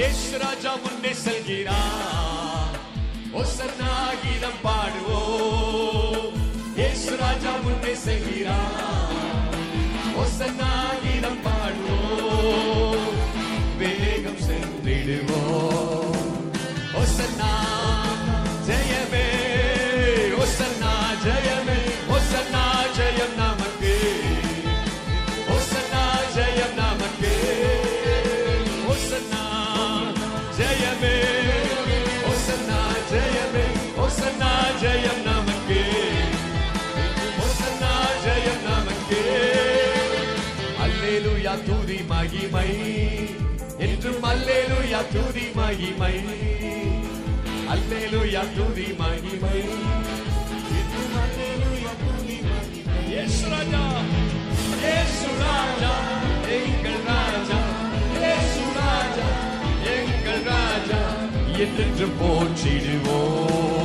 இயேசு ராஜா முன்னே செல்கிறார். ஓசன்னா கீதம் பாடுவோம். இயேசு ராஜா முன்னே செல்கிறார். ஓசன்னா கீதம் பாடுவோம். வேகம் சென்றிடுவோம். ஓசன்னா ஜெயமே, ஓசன்னா ஜெயமே, ஓசன்னா ஜெயம் நமக்கு, ஓசன்னா ஜெயம் நமக்கு, ஓசன்னா ஜெயமே, ஓசன்னா ஜெயமே, ஓசன்னா ஜெயம் நமக்கு, ஓசன்னா ஜெயம் நமக்கு. அல்லேலூயா துதி மகிமை என்றும், அல்லேலூயா துதி மகிமை, அல்லேலூயா துதி மகிமை என்றும், அல்லேலூயா துதி மகிமை. இயேசு ராஜா, இயேசு ராஜா எங்கள் ராஜா, இயேசு ராஜா எங்கள் ராஜா என்றென்று போற்றிடுவோம்.